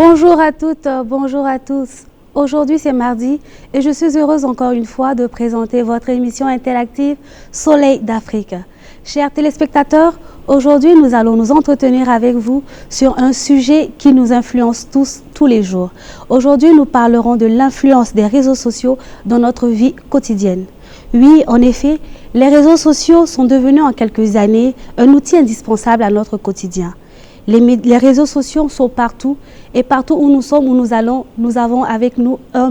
Bonjour à toutes, bonjour à tous. Aujourd'hui c'est mardi et je suis heureuse encore une fois de présenter votre émission interactive Soleil d'Afrique. Chers téléspectateurs, aujourd'hui nous allons nous entretenir avec vous sur un sujet qui nous influence tous les jours. Aujourd'hui nous parlerons de l'influence des réseaux sociaux dans notre vie quotidienne. Oui, en effet, les réseaux sociaux sont devenus en quelques années un outil indispensable à notre quotidien. Les réseaux sociaux sont partout et partout où nous sommes, où nous allons, nous avons avec nous un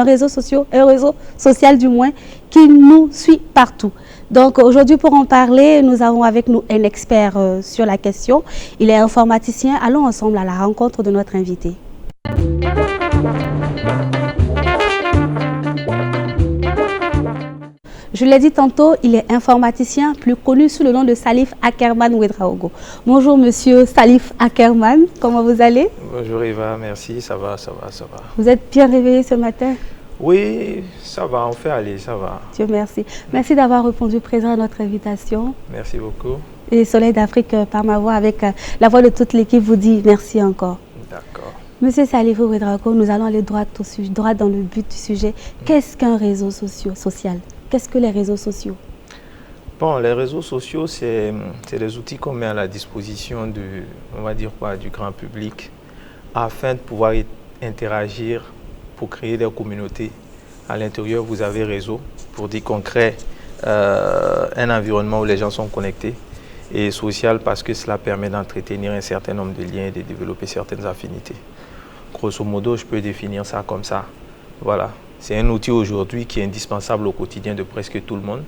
réseau social du moins, qui nous suit partout. Donc aujourd'hui pour en parler, nous avons avec nous un expert sur la question. Il est informaticien. Allons ensemble à la rencontre de notre invité. Je l'ai dit tantôt, il est informaticien, plus connu sous le nom de Salif Ackerman Ouedraogo. Bonjour monsieur Salif Ackerman, comment vous allez? Bonjour Eva, merci, ça va. Vous êtes bien réveillé ce matin? Oui, ça va, on fait aller, ça va. Dieu merci. Merci d'avoir répondu présent à notre invitation. Merci beaucoup. Et Soleil d'Afrique, par ma voix, avec la voix de toute l'équipe, vous dit merci encore. D'accord. Monsieur Salif Ouedraogo, nous allons aller droit dans le but du sujet. Qu'est-ce qu'un réseau social? Qu'est-ce que les réseaux sociaux? Bon, les réseaux sociaux, c'est des outils qu'on met à la disposition du grand public afin de pouvoir interagir pour créer des communautés. À l'intérieur, vous avez réseau pour dire qu'on crée un environnement où les gens sont connectés, et social parce que cela permet d'entretenir un certain nombre de liens et de développer certaines affinités. Grosso modo, je peux définir ça comme ça. Voilà. C'est un outil aujourd'hui qui est indispensable au quotidien de presque tout le monde.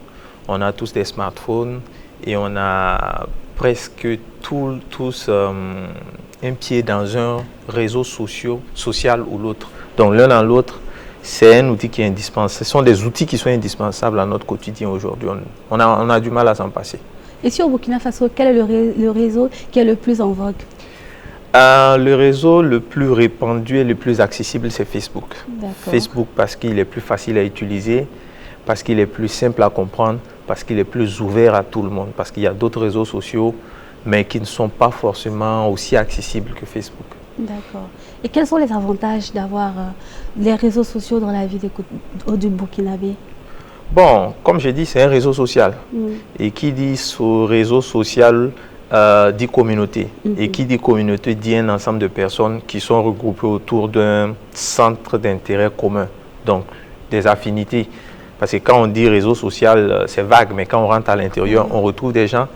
On a tous des smartphones et on a presque tous un pied dans un réseau social ou l'autre. Donc l'un dans l'autre, c'est un outil qui est indispensable. Ce sont des outils qui sont indispensables à notre quotidien aujourd'hui. On a du mal à s'en passer. Et sur Burkina Faso, quel est le réseau qui est le plus en vogue? Le réseau le plus répandu et le plus accessible, c'est Facebook. Facebook parce qu'il est plus facile à utiliser, parce qu'il est plus simple à comprendre, parce qu'il est plus ouvert à tout le monde, parce qu'il y a d'autres réseaux sociaux, mais qui ne sont pas forcément aussi accessibles que Facebook. D'accord. Et quels sont les avantages d'avoir les réseaux sociaux dans la vie du Burkinabé? Bon, comme j'ai dit, c'est un réseau social. Et qui dit réseau social dit communauté. Et qui dit communauté dit un ensemble de personnes qui sont regroupées autour d'un centre d'intérêt commun. Donc, des affinités. Parce que quand on dit réseau social, c'est vague, mais quand on rentre à l'intérieur, on retrouve des gens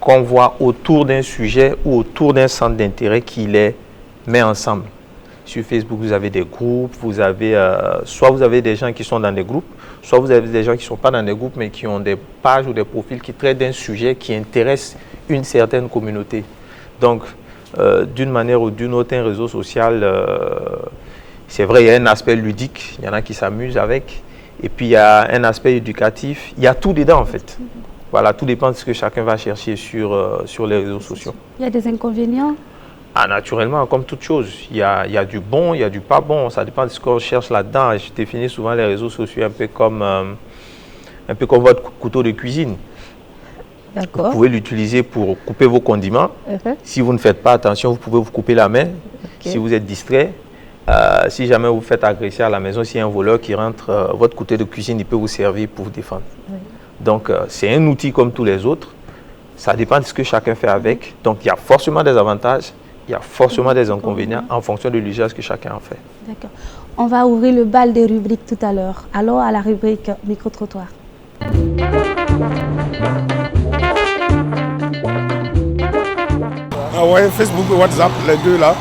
qu'on voit autour d'un sujet ou autour d'un centre d'intérêt qui les met ensemble. Sur Facebook, vous avez des groupes, soit vous avez des gens qui sont dans des groupes, soit vous avez des gens qui ne sont pas dans des groupes, mais qui ont des pages ou des profils qui traitent d'un sujet qui intéresse une certaine communauté. Donc, d'une manière ou d'une autre, un réseau social, c'est vrai, il y a un aspect ludique, il y en a qui s'amusent avec, et puis il y a un aspect éducatif, il y a tout dedans en fait. Voilà, tout dépend de ce que chacun va chercher sur les réseaux sociaux. Il y a des inconvénients? Ah, naturellement, comme toute chose, il y a du bon, il y a du pas bon, ça dépend de ce qu'on cherche là-dedans. Je définis souvent les réseaux sociaux un peu comme votre couteau de cuisine. Vous pouvez l'utiliser pour couper vos condiments. Si vous ne faites pas attention, vous pouvez vous couper la main. Si vous êtes distrait, si jamais vous faites agresser à la maison, s'il y a un voleur qui rentre, votre couteau de cuisine, il peut vous servir pour vous défendre. Donc, c'est un outil comme tous les autres. Ça dépend de ce que chacun fait avec. Donc, il y a forcément des avantages. Il y a forcément des inconvénients en fonction de l'usage que chacun en fait. D'accord. On va ouvrir le bal des rubriques tout à l'heure. Alors à la rubrique micro-trottoir. Ah ouais, Facebook et WhatsApp, les deux là.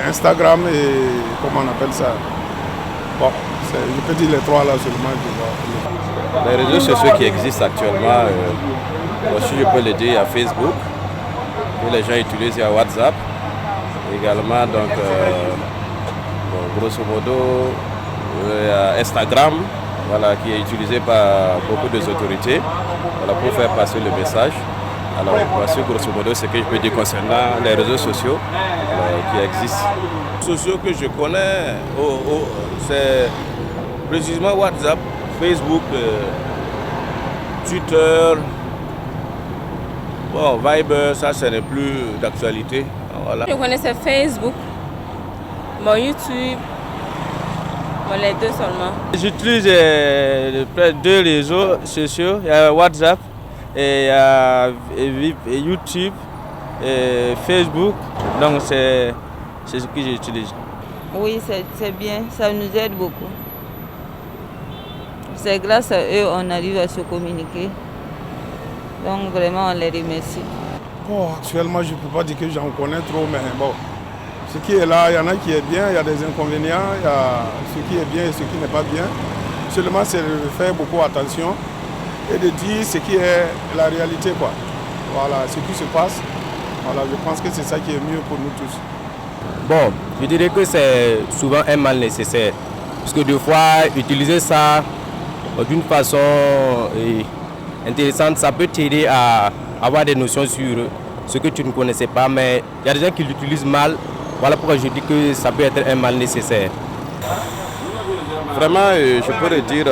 Instagram et comment on appelle ça? Bon, je peux dire les trois là seulement. Les réseaux sociaux qui existent actuellement, si je peux le dire, il y a Facebook. Les gens utilisent WhatsApp également, donc grosso modo Instagram, voilà, qui est utilisé par beaucoup d'autorités, voilà, pour faire passer le message. Alors voici grosso modo ce que je peux dire concernant les réseaux sociaux qui existent. Les réseaux sociaux que je connais, c'est précisément WhatsApp, Facebook, Twitter. Bon, Viber, ça, ce n'est plus d'actualité. Voilà. Je connaissais Facebook, Mon YouTube, les deux seulement. J'utilise deux réseaux sociaux, il y a WhatsApp, et il y a YouTube, et Facebook, donc c'est ce que j'utilise. Oui, c'est bien, ça nous aide beaucoup. C'est grâce à eux qu'on arrive à se communiquer. Donc vraiment, on les remercie. Bon, actuellement, je ne peux pas dire que j'en connais trop, mais bon, ce qui est là, il y en a qui est bien, il y a des inconvénients, il y a ce qui est bien et ce qui n'est pas bien. Seulement, c'est de faire beaucoup attention et de dire ce qui est la réalité, quoi. Voilà, ce qui se passe. Voilà, je pense que c'est ça qui est mieux pour nous tous. Bon, je dirais que c'est souvent un mal nécessaire. Parce que des fois, utiliser ça d'une façon intéressante, ça peut t'aider à avoir des notions sur ce que tu ne connaissais pas. Mais il y a des gens qui l'utilisent mal. Voilà pourquoi je dis que ça peut être un mal nécessaire. Vraiment, je peux le dire,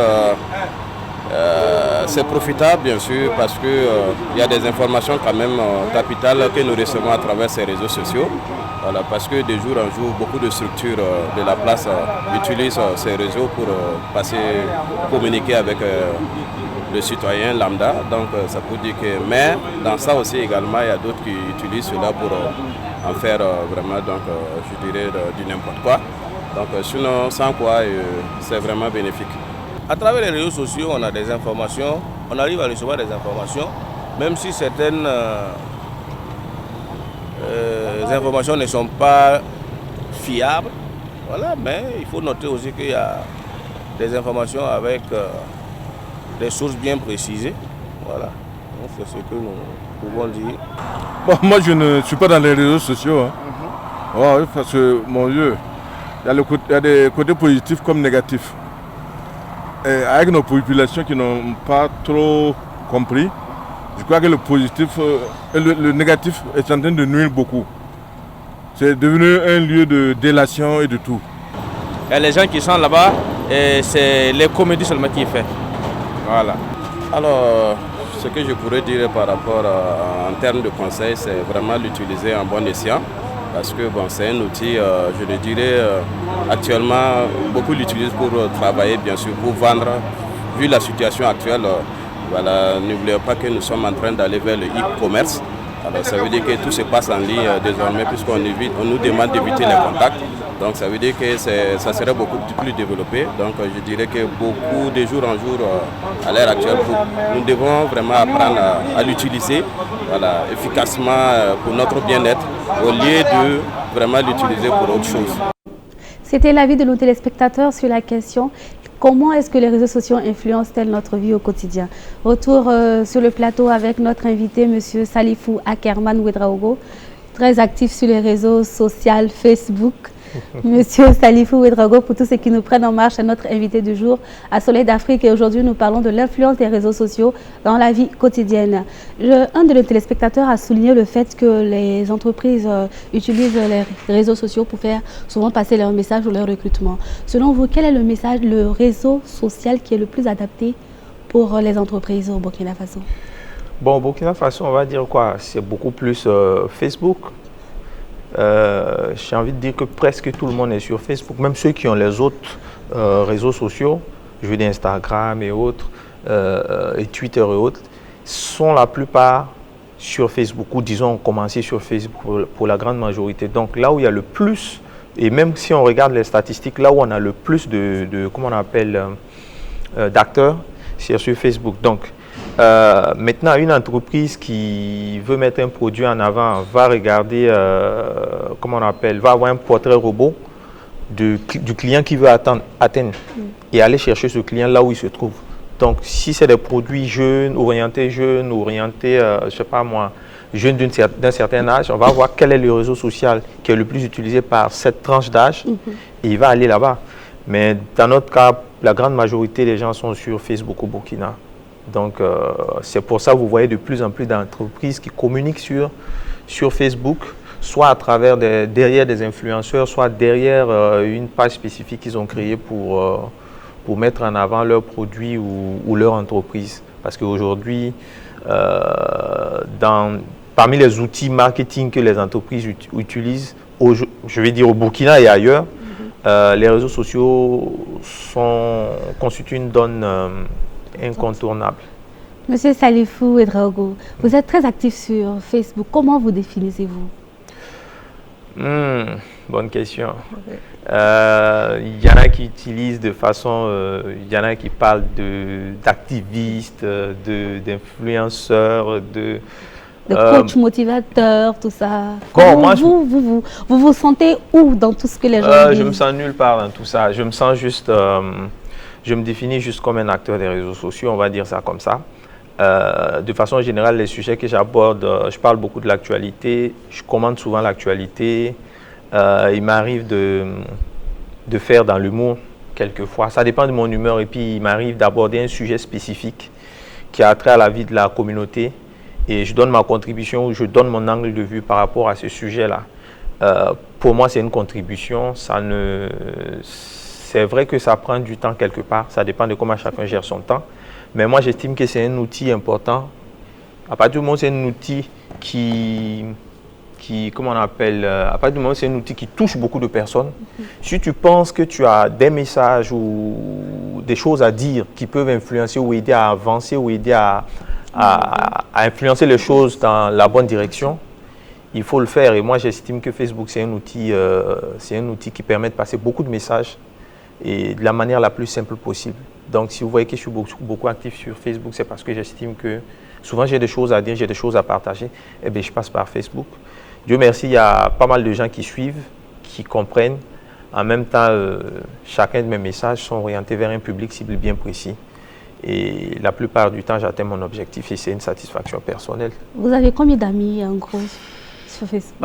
c'est profitable bien sûr parce qu'il y a des informations quand même capitales que nous recevons à travers ces réseaux sociaux. Voilà, parce que de jour en jour, beaucoup de structures de la place utilisent ces réseaux pour communiquer avec le citoyen lambda. Donc ça peut dire que, mais dans ça aussi également, il y a d'autres qui utilisent cela pour en faire vraiment, donc, je dirais, du n'importe quoi. Donc sinon, sans quoi, c'est vraiment bénéfique. À travers les réseaux sociaux, on a des informations, on arrive à recevoir des informations, même si certaines informations ne sont pas fiables. Voilà, mais il faut noter aussi qu'il y a des informations avec des sources bien précisées. Voilà, c'est ce que nous pouvons dire. Bon, moi, je ne suis pas dans les réseaux sociaux. Hein. Ouais, parce que, mon Dieu, il y a des côtés positifs comme négatifs. Et avec nos populations qui n'ont pas trop compris, je crois que le positif, le négatif est en train de nuire beaucoup. C'est devenu un lieu de délation et de tout. Il y a les gens qui sont là-bas et c'est les comédies seulement qui est fait. Voilà. Alors, ce que je pourrais dire par rapport en termes de conseils, c'est vraiment l'utiliser en bon escient. Parce que bon, c'est un outil, je le dirais, actuellement, beaucoup l'utilisent pour travailler, bien sûr, pour vendre. Vu la situation actuelle, voilà, n'oubliez pas que nous sommes en train d'aller vers le e-commerce. Alors ça veut dire que tout se passe en ligne désormais, puisqu'on nous demande d'éviter les contacts. Donc ça veut dire que ça serait beaucoup plus développé. Donc je dirais que beaucoup de jour en jour, à l'heure actuelle, nous devons vraiment apprendre à l'utiliser, voilà, efficacement pour notre bien-être, au lieu de vraiment l'utiliser pour autre chose. C'était l'avis de nos téléspectateurs sur la question « Comment est-ce que les réseaux sociaux influencent-elles notre vie au quotidien ?» Retour sur le plateau avec notre invité, M. Salifou Akerman Ouedraogo, très actif sur les réseaux sociaux Facebook. Monsieur Salifou Ouedraogo, pour tous ceux qui nous prennent en marche, est notre invité du jour à Soleil d'Afrique. Et aujourd'hui, nous parlons de l'influence des réseaux sociaux dans la vie quotidienne. Un de nos téléspectateurs a souligné le fait que les entreprises utilisent les réseaux sociaux pour faire souvent passer leurs messages ou leur recrutement. Selon vous, quel est le réseau social qui est le plus adapté pour les entreprises au Burkina Faso? Bon, au Burkina Faso, on va dire quoi? C'est beaucoup plus Facebook. J'ai envie de dire que presque tout le monde est sur Facebook, même ceux qui ont les autres réseaux sociaux, je veux dire Instagram et autres, et Twitter et autres, sont la plupart sur Facebook, ou disons ont commencé sur Facebook pour la grande majorité. Donc là où il y a le plus, et même si on regarde les statistiques, là où on a le plus comment on appelle, d'acteurs, c'est sur Facebook. Donc, maintenant, une entreprise qui veut mettre un produit en avant va regarder, comment on appelle, va avoir un portrait robot du client qui veut atteindre et aller chercher ce client là où il se trouve. Donc, si c'est des produits jeunes, orientés, je sais pas moi, jeunes d'un certain âge, on va voir quel est le réseau social qui est le plus utilisé par cette tranche d'âge et il va aller là-bas. Mais dans notre cas, la grande majorité des gens sont sur Facebook au Burkina. Donc, c'est pour ça que vous voyez de plus en plus d'entreprises qui communiquent sur Facebook, soit à travers derrière des influenceurs, soit derrière une page spécifique qu'ils ont créée pour mettre en avant leurs produits ou leur entreprise. Parce qu'aujourd'hui, parmi les outils marketing que les entreprises utilisent, je vais dire au Burkina et ailleurs, les réseaux sociaux constituent une donne incontournable. Monsieur Salifou Ouedraogo, vous êtes très actif sur Facebook. Comment vous définissez-vous? Bonne question. Il y en a qui utilisent de façon... Il y en a qui parlent d'activistes, d'influenceurs, de coach motivateur, tout ça. Bon, moi, vous vous sentez où dans tout ce que les gens disent? Je me sens nulle part dans tout ça. Je me sens juste... je me définis juste comme un acteur des réseaux sociaux, on va dire ça comme ça. De façon générale, les sujets que j'aborde, je parle beaucoup de l'actualité, je commente souvent l'actualité. Il m'arrive de faire dans l'humour quelquefois. Ça dépend de mon humeur et puis il m'arrive d'aborder un sujet spécifique qui a trait à la vie de la communauté et je donne ma contribution, je donne mon angle de vue par rapport à ce sujet-là. Pour moi, c'est une contribution. C'est vrai que ça prend du temps quelque part. Ça dépend de comment chacun gère son temps. Mais moi, j'estime que c'est un outil important. À partir du moment où c'est un outil comment on appelle, à partir du moment où c'est un outil qui touche beaucoup de personnes, si tu penses que tu as des messages ou des choses à dire qui peuvent influencer ou aider à avancer ou aider à influencer les choses dans la bonne direction, il faut le faire. Et moi, j'estime que Facebook, c'est un outil qui permet de passer beaucoup de messages et de la manière la plus simple possible. Donc, si vous voyez que je suis beaucoup actif sur Facebook, c'est parce que j'estime que souvent j'ai des choses à dire, j'ai des choses à partager, et bien je passe par Facebook. Dieu merci, il y a pas mal de gens qui suivent, qui comprennent. En même temps, chacun de mes messages sont orientés vers un public cible bien précis. Et la plupart du temps, j'atteins mon objectif et c'est une satisfaction personnelle. Vous avez combien d'amis en gros sur Facebook?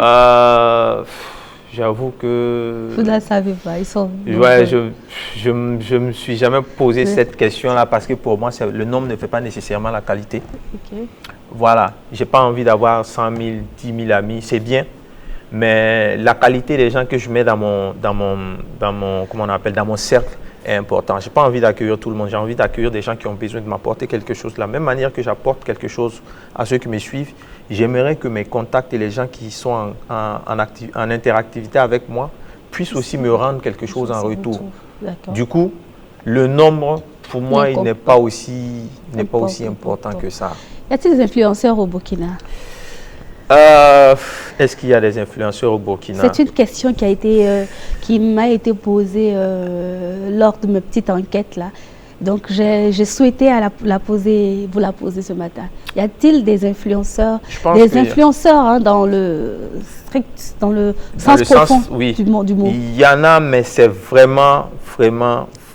J'avoue que... Vous ne la savez pas, ils sont... Ouais, je me suis jamais posé cette question-là parce que pour moi, le nombre ne fait pas nécessairement la qualité. Okay. Voilà, je n'ai pas envie d'avoir 100 000, 10 000 amis, c'est bien. Mais la qualité des gens que je mets dans mon comment on appelle, dans mon cercle est important. Je n'ai pas envie d'accueillir tout le monde, j'ai envie d'accueillir des gens qui ont besoin de m'apporter quelque chose. De la même manière que j'apporte quelque chose à ceux qui me suivent, j'aimerais que mes contacts et les gens qui sont en interactivité avec moi puissent aussi me rendre quelque chose en retour. Du coup, le nombre, pour moi, il n'est pas aussi important que ça. Y a-t-il des influenceurs au Burkina? Est-ce qu'il y a des influenceurs au Burkina? C'est une question qui m'a été posée lors de mes petites enquêtes là. Donc j'ai souhaité vous la poser ce matin. Y a-t-il des influenceurs, hein, dans le sens profond du mot? Il y en a, mais c'est vraiment, il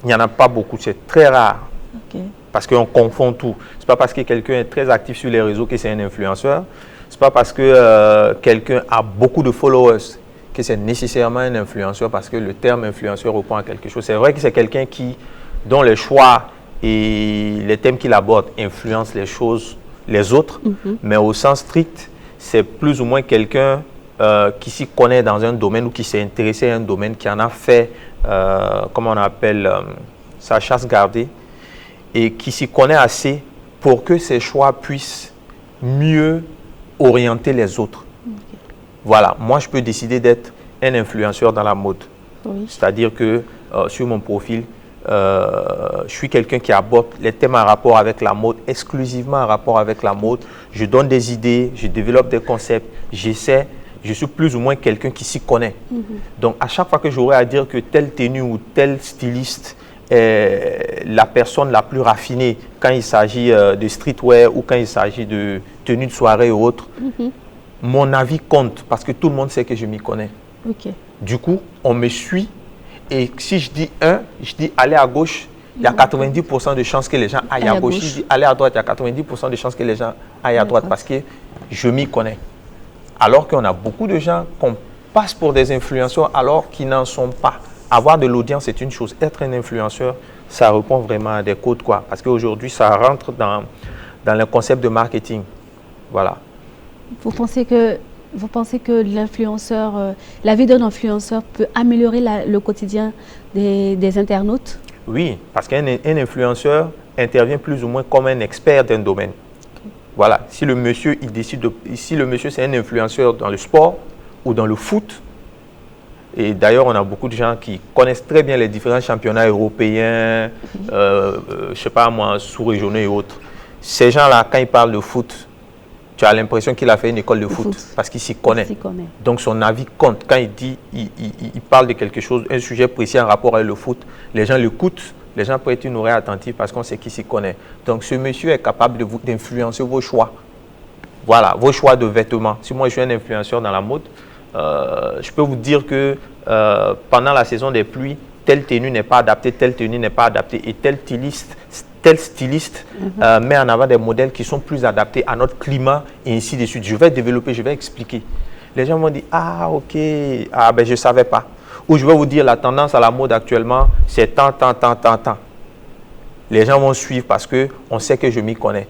n'y en a pas beaucoup. C'est très rare. Okay. Parce qu'on confond tout. C'est pas parce que quelqu'un est très actif sur les réseaux que c'est un influenceur. C'est pas parce que quelqu'un a beaucoup de followers que c'est nécessairement un influenceur, parce que le terme influenceur répond à quelque chose. C'est vrai que c'est quelqu'un dont les choix et les thèmes qu'il aborde influencent les autres, mais au sens strict, c'est plus ou moins quelqu'un qui s'y connaît dans un domaine ou qui s'est intéressé à un domaine, qui en a fait, comment on appelle, sa chasse gardée, et qui s'y connaît assez pour que ses choix puissent mieux orienter les autres. Voilà, moi je peux décider d'être un influenceur dans la mode. C'est-à-dire que sur mon profil, je suis quelqu'un qui aborde les thèmes en rapport avec la mode, exclusivement en rapport avec la mode. Je donne des idées, je développe des concepts, je suis plus ou moins quelqu'un qui s'y connaît. Donc à chaque fois que j'aurai à dire que telle tenue ou tel styliste est la personne la plus raffinée quand il s'agit de streetwear ou quand il s'agit de tenues de soirée ou autres, mon avis compte parce que tout le monde sait que je m'y connais. Du coup, on me suit et si je dis je dis aller à gauche, il y a 90% de chances que les gens aillent à gauche. Si je dis aller à droite, il y a 90% de chances que les gens aillent à droite parce que je m'y connais. Alors qu'on a beaucoup de gens qu'on passe pour des influenceurs alors qu'ils n'en sont pas. Avoir de l'audience, c'est une chose. Être un influenceur, ça répond vraiment à des codes, quoi. Parce qu'aujourd'hui, ça rentre dans le concept de marketing. Voilà. Vous pensez que l'influenceur, la vie d'un influenceur peut améliorer le quotidien des internautes? Oui, parce qu'un influenceur intervient plus ou moins comme un expert d'un domaine. Voilà. Si le monsieur, si le monsieur c'est un influenceur dans le sport ou dans le foot, Et d'ailleurs, on a beaucoup de gens qui connaissent très bien les différents championnats européens, je ne sais pas moi, sous-régionaux et autres. Ces gens-là, quand ils parlent de foot, tu as l'impression qu'il a fait une école de foot parce qu'il s'y connaît. Donc son avis compte. Quand il dit, il parle de quelque chose, un sujet précis en rapport avec le foot, les gens l'écoutent, les gens prêtent une oreille attentive parce qu'on sait qu'il s'y connaît. Donc ce monsieur est capable d'influencer vos choix. Voilà, vos choix de vêtements. Si moi je suis un influenceur dans la mode, je peux vous dire que pendant la saison des pluies, telle tenue n'est pas adaptée, telle tenue n'est pas adaptée et tel styliste met en avant des modèles qui sont plus adaptés à notre climat et ainsi de suite. Je vais développer, je vais expliquer. Les gens vont dire, ah ok, ah ben je ne savais pas. Ou je vais vous dire, la tendance à la mode actuellement, c'est tant. Les gens vont suivre parce qu'on sait que je m'y connais.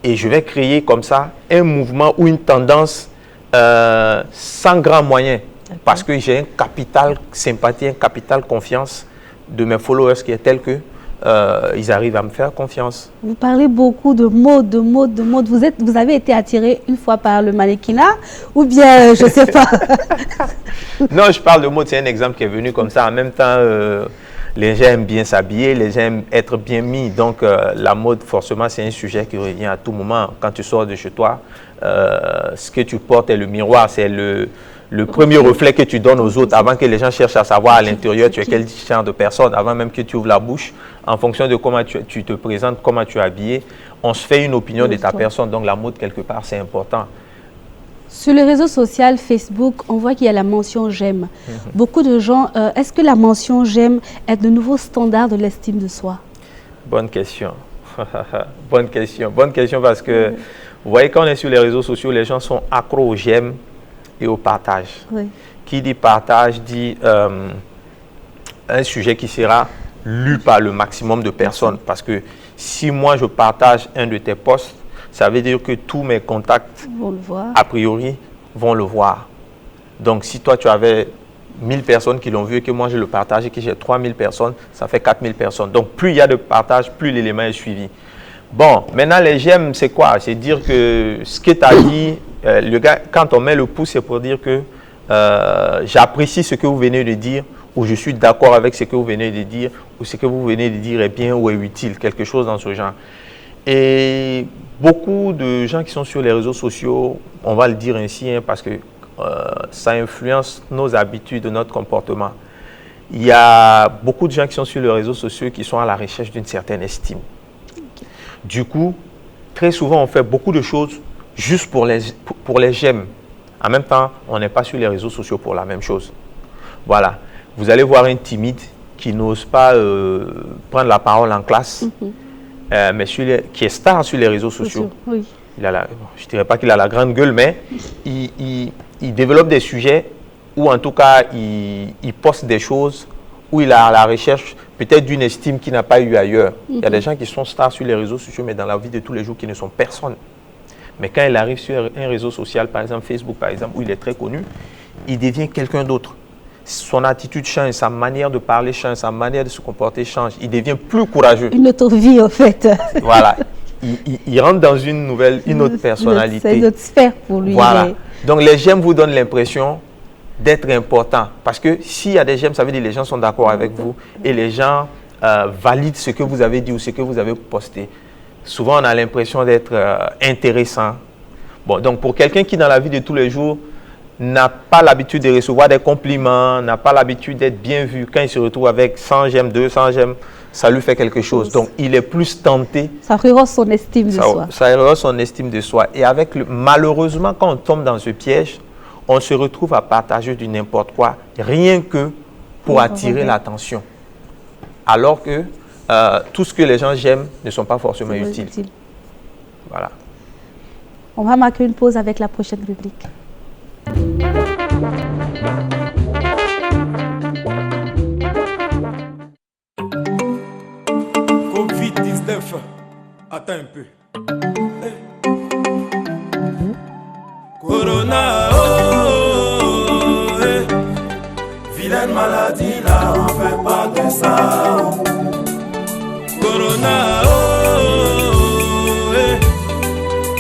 Et je vais créer comme ça un mouvement ou une tendance sans grand moyen. Parce que j'ai un capital sympathie, un capital confiance de mes followers qui est tel que ils arrivent à me faire confiance. Vous parlez beaucoup de mode. Vous avez été attiré une fois par le mannequinat ou bien, je ne sais pas. Non, je parle de mode, c'est un exemple qui est venu comme ça. En même temps, les gens aiment bien s'habiller, les gens aiment être bien mis. Donc, la mode, forcément, c'est un sujet qui revient à tout moment. Quand tu sors de chez toi, ce que tu portes est le miroir, c'est le premier reflet que tu donnes aux autres avant que les gens cherchent à savoir à l'intérieur tu es quel genre de personne, avant même que tu ouvres la bouche, en fonction de comment tu te présentes, comment tu es habillé, on se fait une opinion de ta personne. Donc la mode, quelque part, c'est important. Sur le réseau social Facebook, on voit qu'il y a la mention j'aime. Beaucoup de gens, est-ce que la mention j'aime est le nouveau standard de l'estime de soi? Bonne question. Bonne question parce que vous voyez, quand on est sur les réseaux sociaux, les gens sont accros au j'aime et au partage. Qui dit partage dit un sujet qui sera lu par le maximum de personnes. Parce que si moi je partage un de tes posts, ça veut dire que tous mes contacts, a priori, vont le voir. Donc si toi tu avais 1000 personnes qui l'ont vu et que moi je le partage et que j'ai 3000 personnes, ça fait 4000 personnes. Donc plus il y a de partage, plus l'élément est suivi. Bon, maintenant les j'aime, c'est quoi? C'est dire que ce que tu as dit, le gars, quand on met le pouce, c'est pour dire que j'apprécie ce que vous venez de dire, ou je suis d'accord avec ce que vous venez de dire, ou ce que vous venez de dire est bien ou est utile, quelque chose dans ce genre. Et beaucoup de gens qui sont sur les réseaux sociaux, on va le dire ainsi, hein, parce que ça influence nos habitudes, notre comportement. Il y a beaucoup de gens qui sont sur les réseaux sociaux qui sont à la recherche d'une certaine estime. Du coup, très souvent, on fait beaucoup de choses juste pour les j'aime. En même temps, on n'est pas sur les réseaux sociaux pour la même chose. Voilà. Vous allez voir un timide qui n'ose pas prendre la parole en classe, mais qui est star sur les réseaux sociaux. Oui. Je ne dirais pas qu'il a la grande gueule, mais il développe des sujets ou en tout cas, il poste des choses où il est à la recherche peut-être d'une estime qu'il n'a pas eu ailleurs. Il y a des gens qui sont stars sur les réseaux sociaux, mais dans la vie de tous les jours, qui ne sont personne. Mais quand il arrive sur un réseau social, par exemple Facebook, par exemple, où il est très connu, il devient quelqu'un d'autre. Son attitude change, sa manière de parler change, sa manière de se comporter change. Il devient plus courageux. Une autre vie, en fait. Voilà. Il rentre dans une autre personnalité. C'est une autre sphère pour lui. Voilà. Donc les j'aime vous donnent l'impression d'être important. Parce que s'il y a des j'aime, ça veut dire que les gens sont d'accord avec vous et les gens valident ce que vous avez dit ou ce que vous avez posté. Souvent, on a l'impression d'être intéressant. Bon, donc pour quelqu'un qui, dans la vie de tous les jours, n'a pas l'habitude de recevoir des compliments, n'a pas l'habitude d'être bien vu, quand il se retrouve avec 100 j'aime, 200 j'aime, ça lui fait quelque chose. Donc, il est plus tenté. Ça rehausse son estime de soi. Ça rehausse son estime de soi. Et malheureusement, quand on tombe dans ce piège, on se retrouve à partager du n'importe quoi, rien que pour attirer l'attention. Alors que tout ce que les gens j'aiment ne sont pas forcément utiles. Voilà. On va marquer une pause avec la prochaine rubrique. Covid-19, attends un peu. Corona, vilaine maladie, là, on fait pas de ça. Corona,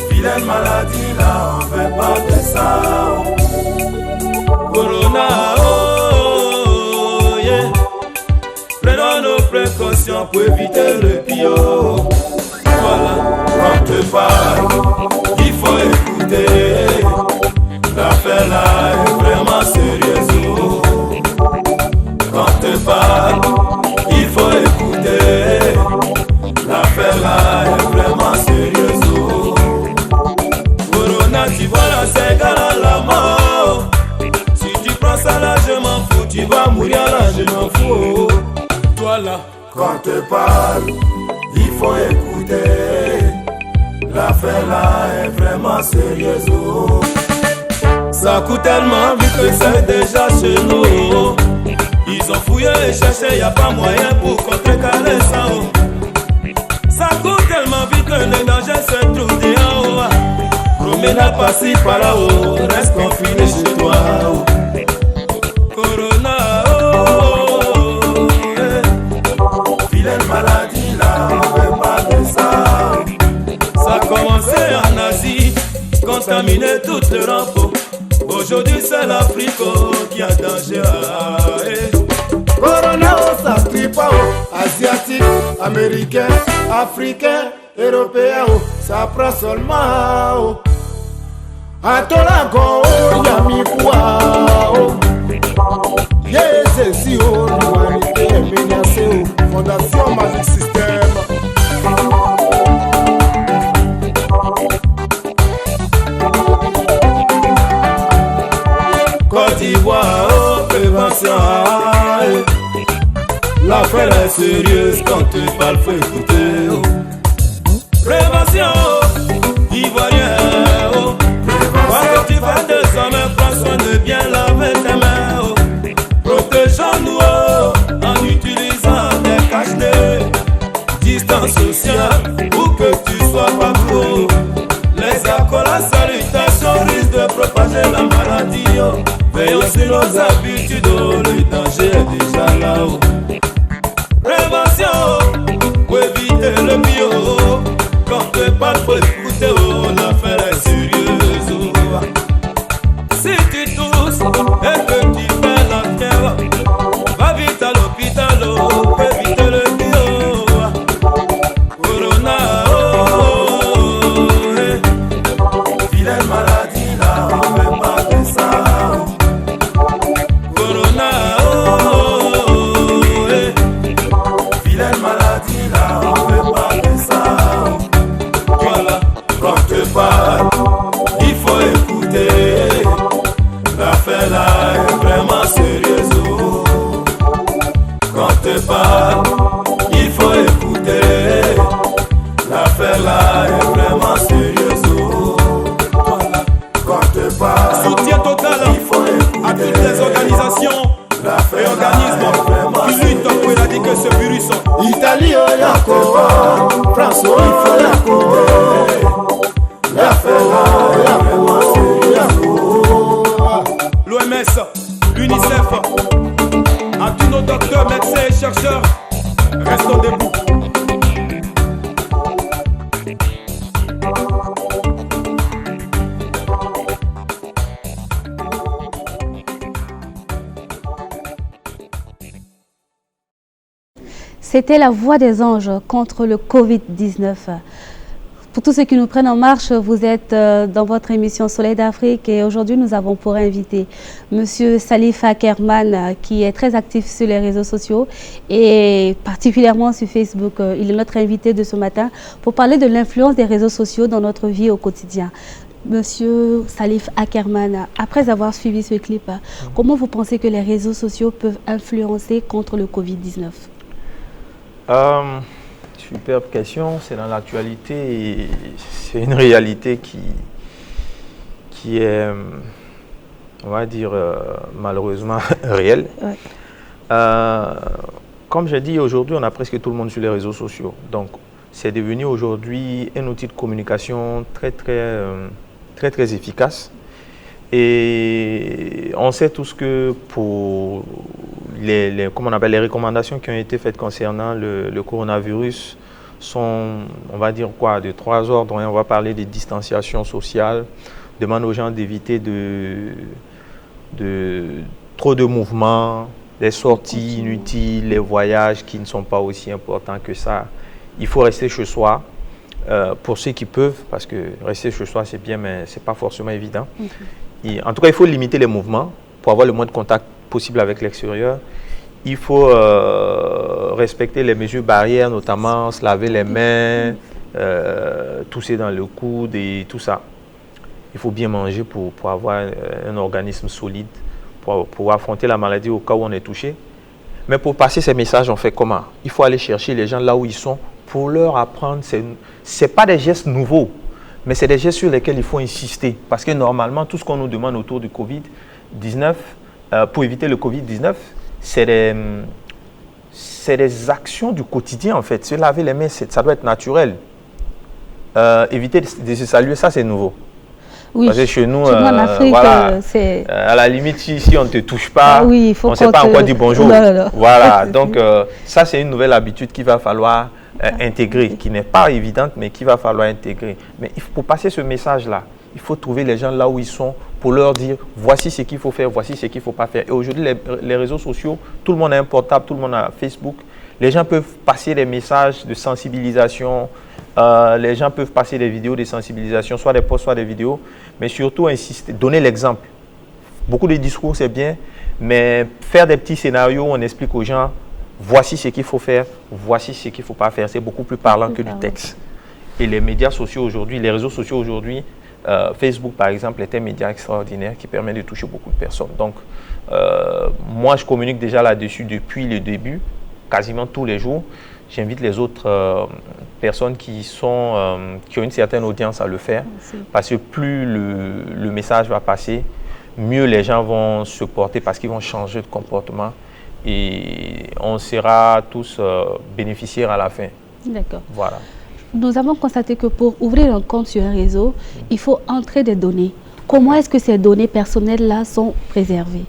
vilaine maladie, là, on fait pas de ça. Corona, précautions pour éviter le pire. Voilà, quand te parle, il faut écouter. L'affaire là est vraiment sérieuse. Quand te parle, il faut écouter. L'affaire là est vraiment sérieuse. Corona, tu vois là, c'est égal à la mort. Si tu prends ça là, je m'en fous. Tu vas mourir là, je m'en fous. Toi là, quand te parle, il faut écouter. L'affaire là est vraiment sérieuse. Ça coûte tellement vite que c'est déjà chez nous. Ils ont fouillé et cherché, y a pas moyen pour contrecarrer ça. Ça coûte tellement vite que le danger se trouve dehors. Promenade par-ci par-là-haut, reste confiné chez toi. Corona, vilaine maladie là, on veut pas de ça. Ça a commencé en Asie, contaminé toute l'Europe. Aujourd'hui c'est l'Afrique qui a danger. Corona, ça crie pas, asiatique, américain, africain, européen, ça prend seulement. Atolago, yami kwa, yes, si on l'humanité est menacée. Fondation Magic System. Côte d'Ivoire, prévention. L'affaire est sérieuse, quand tu parles, faut écouter. Prévention, Ivoirien. Quand tu fais de sommeil, prends soin de bien laver tes mains. Protégeons-nous en utilisant des cache-nez. Distance sociale, où que tu sois partout. Les accords, la salutation risquent de propager la maladie. Veillons sur nos habitudes, le danger est déjà là-haut. Prévention, pour éviter le bio. Quand tu parles, faut écouter, l'affaire est sérieuse. Si tu tousses et que tu fais la terre, va vite à l'hôpital pour éviter le bio. Corona, vilaine maladie là, on veut pas de ça. Corona, vilaine maladie là, on veut pas de ça. Voilà, quand te parle, il faut écouter. L'affaire là est vraiment sérieuse. Quand te parle, il faut écouter. L'affaire là est vraiment sérieuse. Voilà, quand te parle, soutien total, il faut écouter. À toutes les organisations et organismes qui luttent pour éradiquer ce virus. Italie, Yako, France, il faut écouter. L'affaire là est vraiment sérieuse. L'OMS, l'UNICEF, à tous nos docteurs, médecins et chercheurs, restons debout. C'était la voix des anges contre le Covid-19. Pour tous ceux qui nous prennent en marche, vous êtes dans votre émission Soleil d'Afrique et aujourd'hui nous avons pour invité Monsieur Salif Akerman qui est très actif sur les réseaux sociaux et particulièrement sur Facebook. Il est notre invité de ce matin pour parler de l'influence des réseaux sociaux dans notre vie au quotidien. Monsieur Salif Akerman, après avoir suivi ce clip, comment vous pensez que les réseaux sociaux peuvent influencer contre le Covid-19? Superbe question, c'est dans l'actualité et c'est une réalité qui est, on va dire, malheureusement réelle. Ouais. Comme j'ai dit, aujourd'hui, on a presque tout le monde sur les réseaux sociaux. Donc, c'est devenu aujourd'hui un outil de communication très efficace. Et on sait tous que pour les recommandations qui ont été faites concernant le coronavirus sont, on va dire quoi, de 3 ordres. On va parler de distanciation sociale, demande aux gens d'éviter trop de mouvements, les sorties inutiles, les voyages qui ne sont pas aussi importants que ça. Il faut rester chez soi pour ceux qui peuvent, parce que rester chez soi c'est bien, mais ce n'est pas forcément évident. Et, en tout cas, il faut limiter les mouvements pour avoir le moins de contact possible avec l'extérieur. Il faut respecter les mesures barrières, notamment se laver les mains, tousser dans le coude et tout ça. Il faut bien manger pour avoir un organisme solide, pour affronter la maladie au cas où on est touché. Mais pour passer ces messages, on fait comment? Il faut aller chercher les gens là où ils sont pour leur apprendre. Ce n'est pas des gestes nouveaux, mais c'est des gestes sur lesquels il faut insister. Parce que normalement, tout ce qu'on nous demande autour du Covid-19, pour éviter le Covid-19, c'est des actions du quotidien en fait. Se laver les mains, ça doit être naturel. Éviter de se saluer, ça c'est nouveau. Oui, parce que chez nous, en Afrique, voilà, c'est... à la limite, si on ne te touche pas, oui, il faut on ne sait pas encore dire bonjour. Non. Voilà, donc ça c'est une nouvelle habitude qu'il va falloir intégrer, qui n'est pas évidente, mais qu'il va falloir intégrer. Mais pour passer ce message-là, il faut trouver les gens là où ils sont pour leur dire voici ce qu'il faut faire, voici ce qu'il ne faut pas faire. Et aujourd'hui, les réseaux sociaux, tout le monde a un portable, tout le monde a Facebook. Les gens peuvent passer des messages de sensibilisation, les gens peuvent passer des vidéos de sensibilisation, soit des posts, soit des vidéos, mais surtout insister, donner l'exemple. Beaucoup de discours, c'est bien, mais faire des petits scénarios, on explique aux gens, voici ce qu'il faut faire, voici ce qu'il ne faut pas faire. C'est beaucoup plus parlant que du texte. Et les médias sociaux aujourd'hui, les réseaux sociaux aujourd'hui, Facebook par exemple est un média extraordinaire qui permet de toucher beaucoup de personnes. Donc, moi je communique déjà là-dessus depuis le début, quasiment tous les jours. J'invite les autres personnes qui ont une certaine audience à le faire. Parce que plus le message va passer, mieux les gens vont se porter parce qu'ils vont changer de comportement et on sera tous bénéficiaires à la fin. D'accord. Voilà. Nous avons constaté que pour ouvrir un compte sur un réseau, il faut entrer des données. Comment est-ce que ces données personnelles-là sont préservées?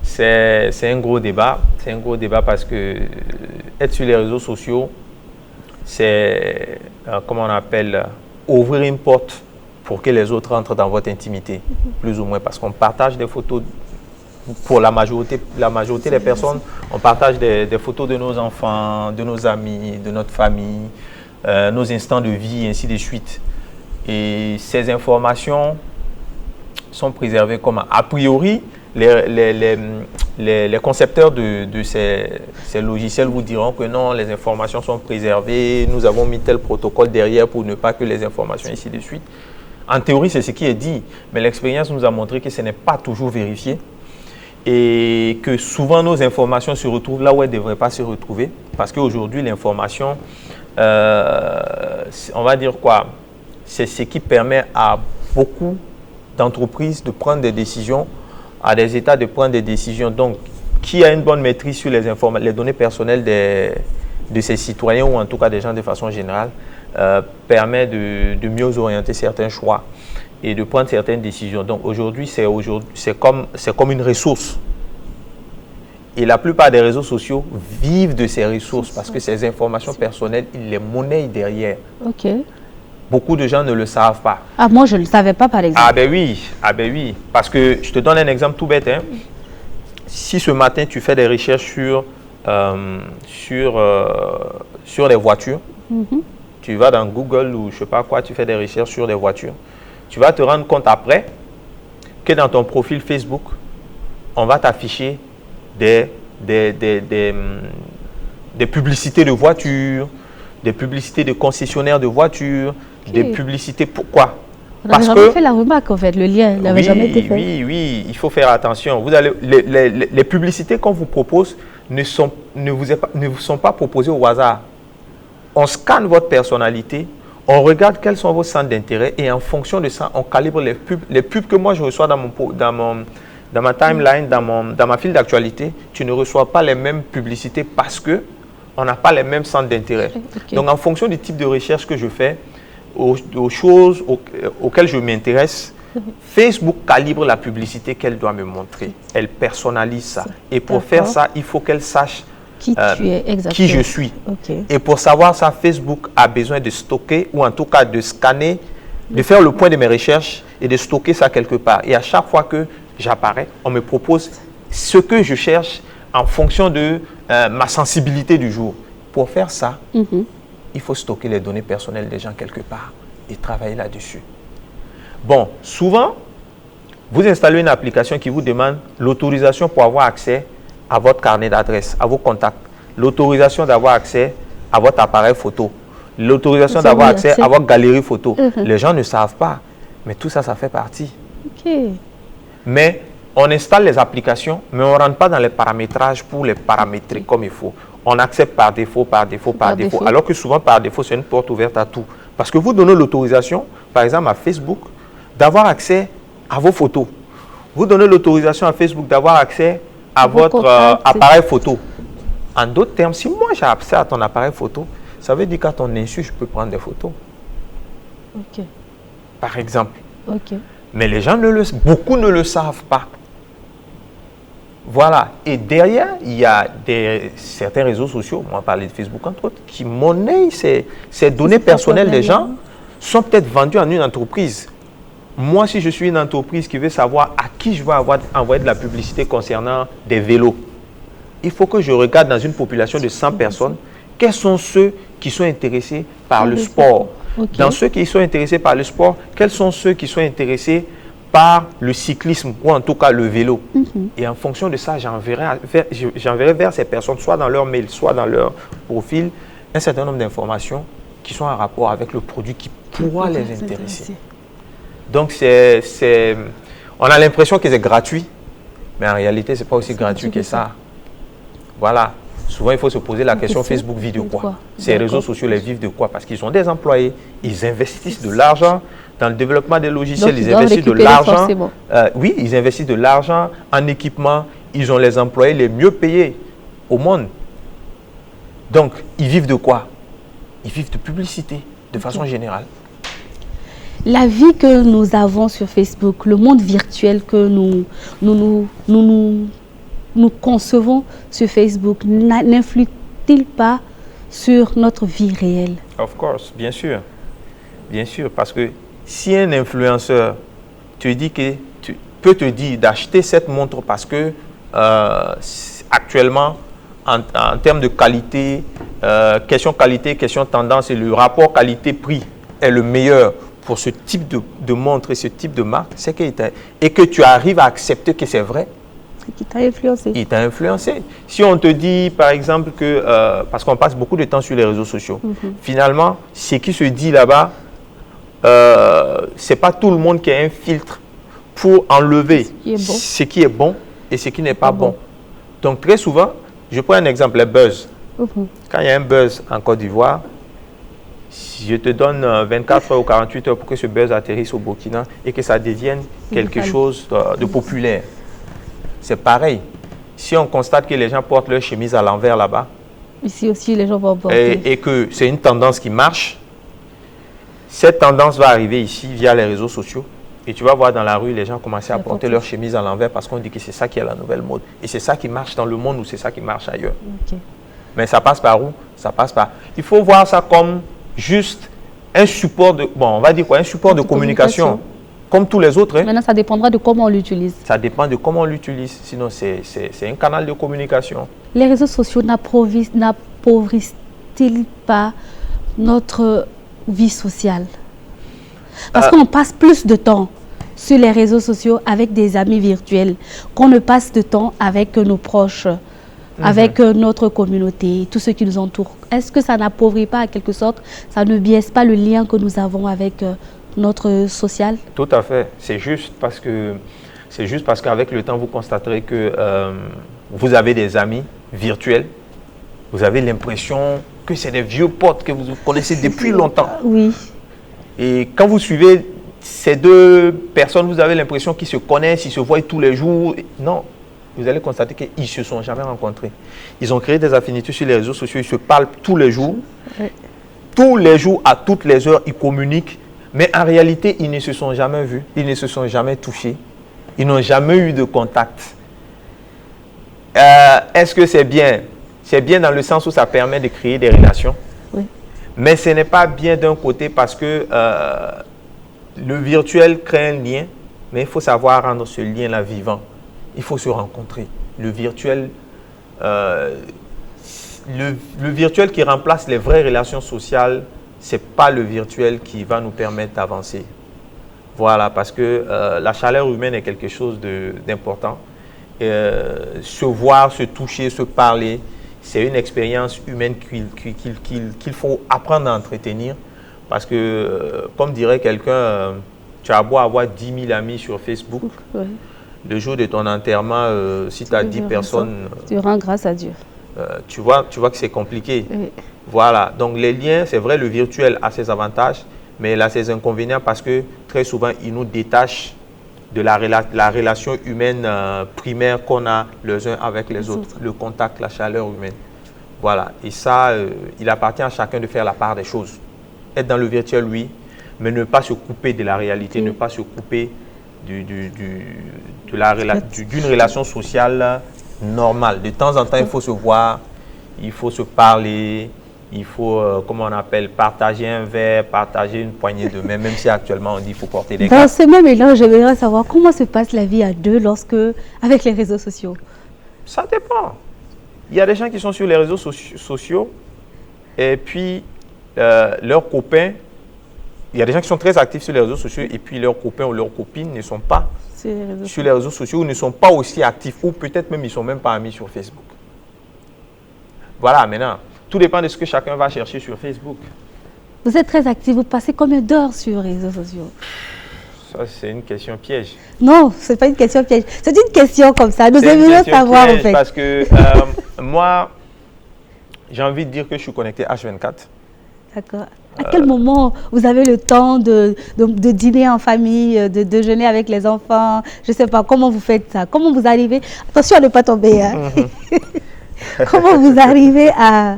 C'est un gros débat. C'est un gros débat parce que être sur les réseaux sociaux, c'est, comment on appelle, ouvrir une porte pour que les autres entrent dans votre intimité, plus ou moins, parce qu'on partage des photos. Pour la majorité des personnes, on partage des photos de nos enfants, de nos amis, de notre famille, nos instants de vie, ainsi de suite. Et ces informations sont préservées comme a priori. Les concepteurs de ces logiciels vous diront que non, les informations sont préservées, nous avons mis tel protocole derrière pour ne pas que les informations, ainsi de suite. En théorie, c'est ce qui est dit, mais l'expérience nous a montré que ce n'est pas toujours vérifié. Et que souvent nos informations se retrouvent là où elles ne devraient pas se retrouver. Parce qu'aujourd'hui, l'information, on va dire quoi? C'est ce qui permet à beaucoup d'entreprises de prendre des décisions, à des États de prendre des décisions. Donc, qui a une bonne maîtrise sur les données personnelles de ses citoyens ou en tout cas des gens de façon générale, permet de mieux orienter certains choix et de prendre certaines décisions. Donc aujourd'hui, c'est comme une ressource. Et la plupart des réseaux sociaux vivent de ces ressources parce que ces informations personnelles, ils les monnaient derrière. Ok. Beaucoup de gens ne le savent pas. Ah, moi, je ne le savais pas, par exemple. Ah ben oui. Parce que je te donne un exemple tout bête. Hein. Si ce matin, tu fais des recherches sur les voitures, tu vas dans Google ou je ne sais pas quoi, tu fais des recherches sur des voitures. Tu vas te rendre compte après que dans ton profil Facebook, on va t'afficher des publicités de voitures, des publicités de concessionnaires de voitures, des publicités. Pourquoi? Parce que jamais fait la remarque en fait, le lien n'avait jamais été fait. Oui, il faut faire attention. Les publicités qu'on vous propose ne vous sont pas proposées au hasard. On scanne votre personnalité. On regarde quels sont vos centres d'intérêt et en fonction de ça, on calibre les pubs. Les pubs que moi je reçois dans ma timeline, dans ma file d'actualité, tu ne reçois pas les mêmes publicités parce qu'on n'a pas les mêmes centres d'intérêt. Okay. Donc en fonction du type de recherche que je fais, aux choses auxquelles je m'intéresse, Facebook calibre la publicité qu'elle doit me montrer. Elle personnalise ça. Et pour faire ça, il faut qu'elle sache qui je suis. Okay. Et pour savoir ça, Facebook a besoin de stocker ou en tout cas de scanner, de faire le point de mes recherches et de stocker ça quelque part. Et à chaque fois que j'apparais, on me propose ce que je cherche en fonction de ma sensibilité du jour. Pour faire ça, il faut stocker les données personnelles des gens quelque part et travailler là-dessus. Bon, souvent, vous installez une application qui vous demande l'autorisation pour avoir accès à votre carnet d'adresse, à vos contacts, l'autorisation d'avoir accès à votre appareil photo, l'autorisation d'avoir accès à votre galerie photo. Les gens ne savent pas, mais tout ça, ça fait partie. Mais on installe les applications, mais on ne rentre pas dans les paramétrages pour les paramétrer comme il faut. On accepte par défaut, par défaut, par défaut, alors que souvent par défaut, c'est une porte ouverte à tout. Parce que vous donnez l'autorisation, par exemple à Facebook, d'avoir accès à vos photos. Vous donnez l'autorisation à Facebook d'avoir accès à votre appareil photo. En d'autres termes, si moi j'ai accès à ton appareil photo, ça veut dire qu'à ton insu, je peux prendre des photos. Par exemple. Mais les gens, beaucoup ne le savent pas. Voilà. Et derrière, il y a certains réseaux sociaux, on va parler de Facebook entre autres, qui monnaient ces données personnelles des gens, sont peut-être vendues en une entreprise. Moi, si je suis une entreprise qui veut savoir à qui je vais envoyer de la publicité concernant des vélos, il faut que je regarde dans une population de 100 personnes, quels sont ceux qui sont intéressés par le sport. Dans ceux qui sont intéressés par le sport, quels sont ceux qui sont intéressés par le cyclisme ou en tout cas le vélo. Et en fonction de ça, j'enverrai vers ces personnes, soit dans leur mail, soit dans leur profil, un certain nombre d'informations qui sont en rapport avec le produit qui pourra les intéresser. Donc, on a l'impression que c'est gratuit, mais en réalité, ce n'est pas aussi gratuit que ça. Voilà. Souvent, il faut se poser la question, Facebook vit de quoi? Ces réseaux sociaux, les vivent de quoi? Parce qu'ils ont des employés, ils investissent de l'argent dans le développement des logiciels, ils investissent de l'argent. Oui, ils investissent de l'argent en équipement. Ils ont les employés les mieux payés au monde. Donc, ils vivent de quoi? Ils vivent de publicité, de façon générale. La vie que nous avons sur Facebook, le monde virtuel que nous concevons sur Facebook, n'influe-t-il pas sur notre vie réelle? Of course, bien sûr. Bien sûr, parce que si un influenceur te dit que peut te dire d'acheter cette montre parce que actuellement, en termes de qualité, question qualité, question tendance, et le rapport qualité-prix est le meilleur pour ce type de montre et ce type de marque, c'est et que tu arrives à accepter que c'est vrai. Qui t'a influencé. Il t'a influencé. Si on te dit, par exemple, que, parce qu'on passe beaucoup de temps sur les réseaux sociaux, finalement, ce qui se dit là-bas, ce n'est pas tout le monde qui a un filtre pour enlever ce qui est bon et ce qui n'est pas bon. Donc, très souvent, je prends un exemple, les buzz. Quand il y a un buzz en Côte d'Ivoire, je te donne 24 heures ou 48 heures pour que ce buzz atterrisse au Burkina et que ça devienne quelque chose de populaire. C'est pareil. Si on constate que les gens portent leur chemise à l'envers là-bas, ici aussi les gens vont porter. Et que c'est une tendance qui marche, cette tendance va arriver ici via les réseaux sociaux. Et tu vas voir dans la rue, les gens commencer à porter leur chemise à l'envers parce qu'on dit que c'est ça qui est la nouvelle mode. Et c'est ça qui marche dans le monde ou c'est ça qui marche ailleurs. Mais ça passe par où? Ça passe par... Il faut voir ça comme juste un support de... Bon, on va dire quoi? Un support de communication. Comme tous les autres. Maintenant, ça dépendra de comment on l'utilise. Ça dépend de comment on l'utilise. Sinon, c'est un canal de communication. Les réseaux sociaux n'appauvrissent-ils pas notre vie sociale? Parce qu'on passe plus de temps sur les réseaux sociaux avec des amis virtuels qu'on ne passe de temps avec nos proches, avec notre communauté, tous ceux qui nous entourent. Est-ce que ça n'appauvrit pas, en quelque sorte, ça ne biaise pas le lien que nous avons avec notre social? Tout à fait. C'est juste parce qu'avec le temps, vous constaterez que vous avez des amis virtuels. Vous avez l'impression que c'est des vieux potes que vous connaissez depuis longtemps. Oui. Et quand vous suivez ces deux personnes, vous avez l'impression qu'ils se connaissent, ils se voient tous les jours. Non, vous allez constater qu'ils ne se sont jamais rencontrés. Ils ont créé des affinités sur les réseaux sociaux, ils se parlent tous les jours. Oui. Tous les jours, à toutes les heures, ils communiquent. Mais en réalité, ils ne se sont jamais vus, ils ne se sont jamais touchés, ils n'ont jamais eu de contact. Est-ce que c'est bien? C'est bien dans le sens où ça permet de créer des relations. Oui. Mais ce n'est pas bien d'un côté parce que le virtuel crée un lien, mais il faut savoir rendre ce lien-là vivant. il faut se rencontrer. Le virtuel qui remplace les vraies relations sociales, ce n'est pas le virtuel qui va nous permettre d'avancer. Voilà, parce que la chaleur humaine est quelque chose d'important. Se voir, se toucher, se parler, c'est une expérience humaine qu'il faut apprendre à entretenir. Parce que, comme dirait quelqu'un, tu as beau avoir 10 000 amis sur Facebook, ouais. Le jour de ton enterrement, si tu as 10 personnes… Tu rends grâce à Dieu. Tu vois que c'est compliqué. Oui. Voilà, donc les liens, c'est vrai, le virtuel a ses avantages, mais il a ses inconvénients parce que très souvent, il nous détache de la relation humaine primaire qu'on a les uns avec les autres, le contact, la chaleur humaine. Voilà, et ça, il appartient à chacun de faire la part des choses. Être dans le virtuel, oui, mais ne pas se couper de la réalité, ne pas se couper d'une relation sociale normale. De temps en temps, il faut se voir, il faut se parler, il faut, comment on appelle, partager un verre, partager une poignée de main, même si actuellement on dit qu'il faut porter des gants. Dans ce même élan, j'aimerais savoir comment se passe la vie à deux avec les réseaux sociaux. Ça dépend. Il y a des gens qui sont sur les réseaux sociaux et puis leurs copains, il y a des gens qui sont très actifs sur les réseaux sociaux et puis leurs copains ou leurs copines ne sont pas sur les réseaux sociaux ou ne sont pas aussi actifs ou peut-être même ils ne sont même pas amis sur Facebook. Voilà, maintenant, tout dépend de ce que chacun va chercher sur Facebook. Vous êtes très actif, vous passez combien d'heures sur les réseaux sociaux? Ça, c'est une question piège. Non, ce n'est pas une question piège. C'est une question comme ça. Nous aimerions savoir en fait. Parce que moi, j'ai envie de dire que je suis connecté H24. D'accord. À quel moment vous avez le temps de dîner en famille, de déjeuner avec les enfants? Je ne sais pas, comment vous faites ça? Comment vous arrivez? Attention à ne pas tomber. Hein? Comment vous arrivez à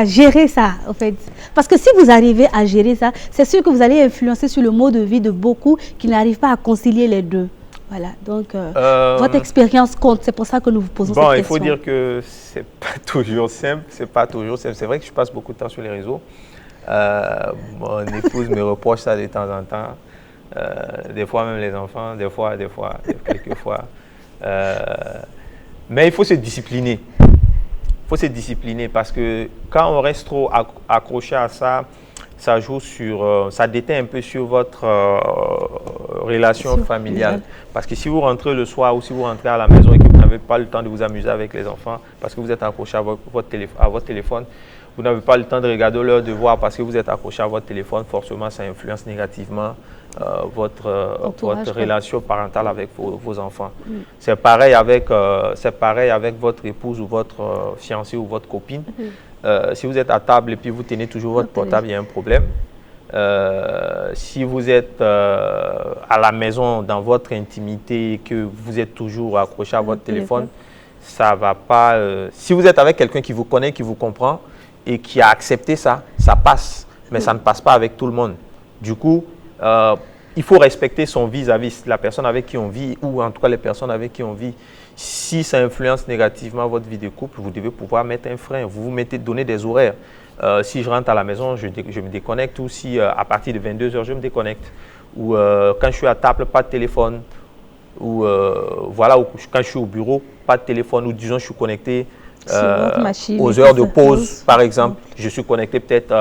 gérer ça, en fait? Parce que si vous arrivez à gérer ça, c'est sûr que vous allez influencer sur le mode de vie de beaucoup qui n'arrivent pas à concilier les deux. Voilà, donc votre expérience compte, c'est pour ça que nous vous posons cette question. Il faut dire que c'est pas toujours simple, c'est pas toujours simple. C'est vrai que je passe beaucoup de temps sur les réseaux. Mon épouse me reproche ça de temps en temps. Des fois même les enfants, quelquefois. Mais il faut se discipliner. Il faut se discipliner parce que quand on reste trop accroché à ça, ça joue sur, ça déteint un peu sur votre relation familiale. Parce que si vous rentrez le soir ou si vous rentrez à la maison et que vous n'avez pas le temps de vous amuser avec les enfants parce que vous êtes accroché à votre téléphone, vous n'avez pas le temps de regarder l'heure de voir parce que vous êtes accroché à votre téléphone, forcément ça influence négativement votre relation parentale avec vos enfants. C'est pareil avec votre épouse ou votre fiancé ou votre copine. Si vous êtes à table et puis vous tenez toujours votre portable, il y a un problème. Si vous êtes à la maison, dans votre intimité, et que vous êtes toujours accroché à votre téléphone, ça ne va pas… si vous êtes avec quelqu'un qui vous connaît, qui vous comprend et qui a accepté ça, ça passe. Mais ça ne passe pas avec tout le monde. Du coup, il faut respecter son vis-à-vis, la personne avec qui on vit ou en tout cas les personnes avec qui on vit. Si ça influence négativement votre vie de couple, vous devez pouvoir mettre un frein. Vous donnez des horaires. Si je rentre à la maison, je me déconnecte ou si à partir de 22h, je me déconnecte. Ou quand je suis à table, pas de téléphone. Ou voilà, ou quand je suis au bureau, pas de téléphone. Ou disons, je suis connecté aux heures de pause, par exemple. Je suis connecté peut-être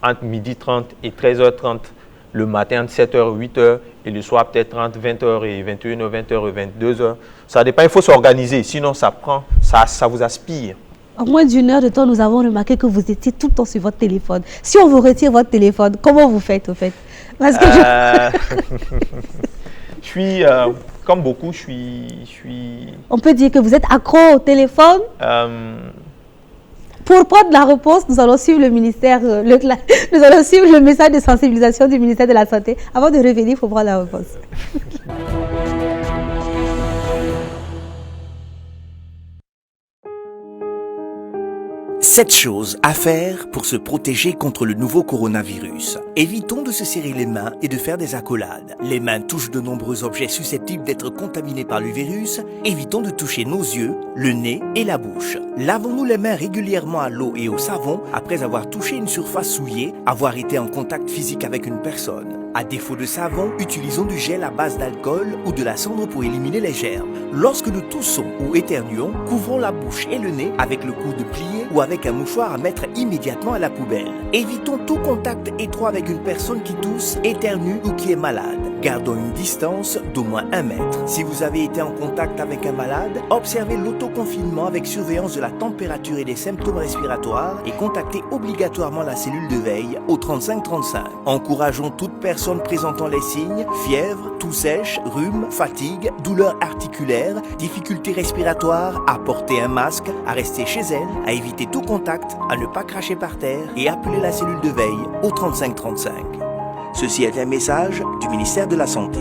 entre 12h30 et 13h30 le matin, entre 7h et 8h. Et le soir, peut-être entre 20h et 21h, 20h et 22h. Ça dépend, il faut s'organiser. Sinon, ça vous aspire. En moins d'une heure de temps, nous avons remarqué que vous étiez tout le temps sur votre téléphone. Si on vous retire votre téléphone, comment vous faites au fait? Parce que je suis, comme beaucoup, je suis… On peut dire que vous êtes accro au téléphone? Pour prendre la réponse, nous allons suivre le ministère, nous allons suivre le message de sensibilisation du ministère de la Santé. Avant de revenir, il faut prendre la réponse. Sept choses à faire pour se protéger contre le nouveau coronavirus. Évitons de se serrer les mains et de faire des accolades. Les mains touchent de nombreux objets susceptibles d'être contaminés par le virus. Évitons de toucher nos yeux, le nez et la bouche. Lavons-nous les mains régulièrement à l'eau et au savon après avoir touché une surface souillée, avoir été en contact physique avec une personne. À défaut de savon, utilisons du gel à base d'alcool ou de la cendre pour éliminer les germes. Lorsque nous toussons ou éternuons, couvrons la bouche et le nez avec le coude plié ou avec un mouchoir à mettre immédiatement à la poubelle. Évitons tout contact étroit avec une personne qui tousse, éternue ou qui est malade. Gardons une distance d'au moins 1 mètre. Si vous avez été en contact avec un malade, observez l'autoconfinement avec surveillance de la température et des symptômes respiratoires et contactez obligatoirement la cellule de veille au 3535. Encourageons toute personne présentant les signes, fièvre, toux sèche, rhume, fatigue, douleur articulaire, difficultés respiratoires, à porter un masque, à rester chez elle, à éviter tout contact, à ne pas cracher par terre et appeler la cellule de veille au 3535. Ceci est un message du ministère de la Santé.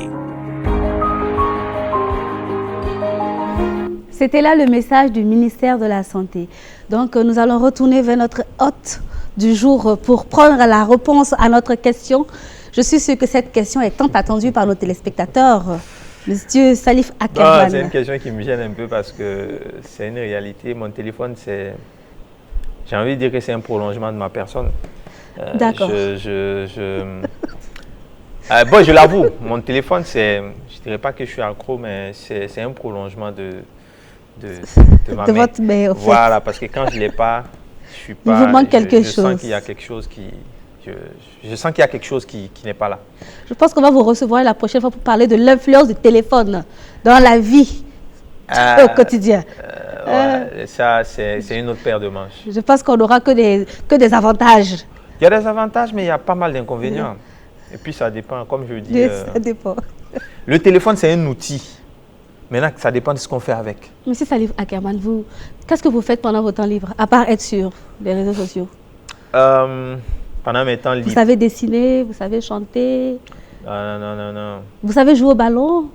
C'était là le message du ministère de la Santé. Donc, nous allons retourner vers notre hôte du jour pour prendre la réponse à notre question. Je suis sûre que cette question est tant attendue par nos téléspectateurs. Monsieur Salif Akerman. C'est une question qui me gêne un peu parce que c'est une réalité. Mon téléphone, c'est... J'ai envie de dire que c'est un prolongement de ma personne. D'accord. Bon, je l'avoue, mon téléphone, c'est... Je ne dirais pas que je suis accro, mais c'est un prolongement de ma main. Votre main, en fait. Voilà, parce que quand je ne l'ai pas, je suis pas... Il vous manque quelque chose. Je sens qu'il y a quelque chose qui... Je sens qu'il y a quelque chose qui n'est pas là. Je pense qu'on va vous recevoir la prochaine fois pour parler de l'influence du téléphone dans la vie au quotidien. Ouais, ça, c'est une autre paire de manches. Je pense qu'on n'aura que des avantages. Il y a des avantages, mais il y a pas mal d'inconvénients. Et puis ça dépend, comme je dis. Ça dépend. Le téléphone, c'est un outil. Maintenant, ça dépend de ce qu'on fait avec. Monsieur Salif Akerman, qu'est-ce que vous faites pendant vos temps libres, à part être sur les réseaux sociaux? Pendant mes temps libres. Vous savez dessiner, vous savez chanter? Non. Vous savez jouer au ballon?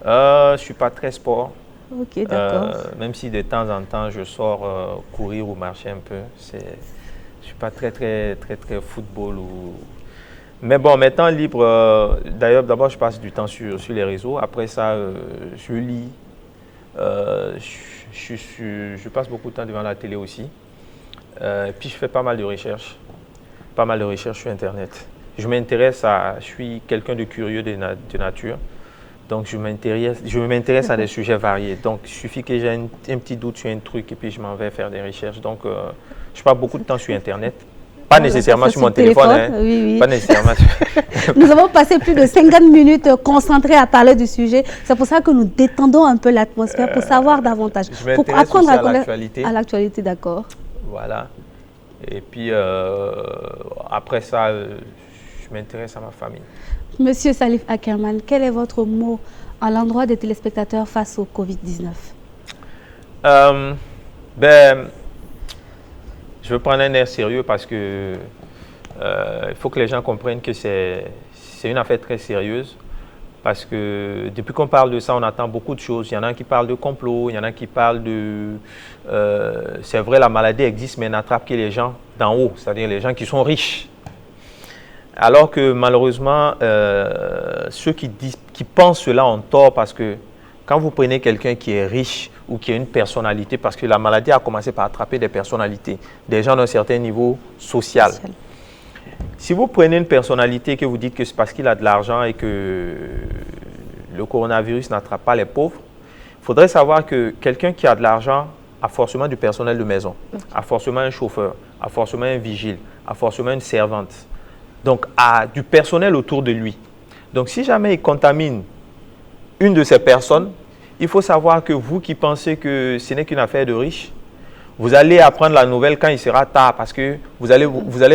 Je ne suis pas très sport. Ok, d'accord. Même si de temps en temps, je sors courir ou marcher un peu. Je ne suis pas très football. Mais bon, mes temps libres, d'ailleurs, d'abord, je passe du temps sur les réseaux. Après ça, je lis. Je passe beaucoup de temps devant la télé aussi. Puis, je fais pas mal de recherches. Pas mal de recherches sur Internet. Je suis quelqu'un de curieux de nature. Donc, je m'intéresse à des sujets variés. Donc, il suffit que j'ai un petit doute sur un truc et puis je m'en vais faire des recherches. Donc, je passe beaucoup de temps sur Internet. Pas nécessairement sur mon téléphone. Hein. Oui. Pas nécessairement. Nous avons passé plus de 50 minutes concentrés à parler du sujet. C'est pour ça que nous détendons un peu l'atmosphère pour savoir davantage. Pour apprendre à l'actualité. À l'actualité, d'accord. Voilà. Et puis, après ça, je m'intéresse à ma famille. Monsieur Salif Akerman, quel est votre mot à l'endroit des téléspectateurs face au Covid-19? Je veux prendre un air sérieux parce que il faut que les gens comprennent que c'est une affaire très sérieuse. Parce que depuis qu'on parle de ça, on attend beaucoup de choses. Il y en a qui parlent de complot, il y en a qui parlent de... c'est vrai, la maladie existe, mais elle n'attrape que les gens d'en haut, c'est-à-dire les gens qui sont riches. Alors que malheureusement, ceux qui pensent cela ont tort parce que quand vous prenez quelqu'un qui est riche ou qui a une personnalité, parce que la maladie a commencé par attraper des personnalités, des gens d'un certain niveau social. Si vous prenez une personnalité que vous dites que c'est parce qu'il a de l'argent et que le coronavirus n'attrape pas les pauvres, il faudrait savoir que quelqu'un qui a de l'argent a forcément du personnel de maison, a forcément un chauffeur, a forcément un vigile, a forcément une servante. Donc, a du personnel autour de lui. Donc, si jamais il contamine une de ces personnes, il faut savoir que vous qui pensez que ce n'est qu'une affaire de riches, vous allez apprendre la nouvelle quand il sera tard parce que vous allez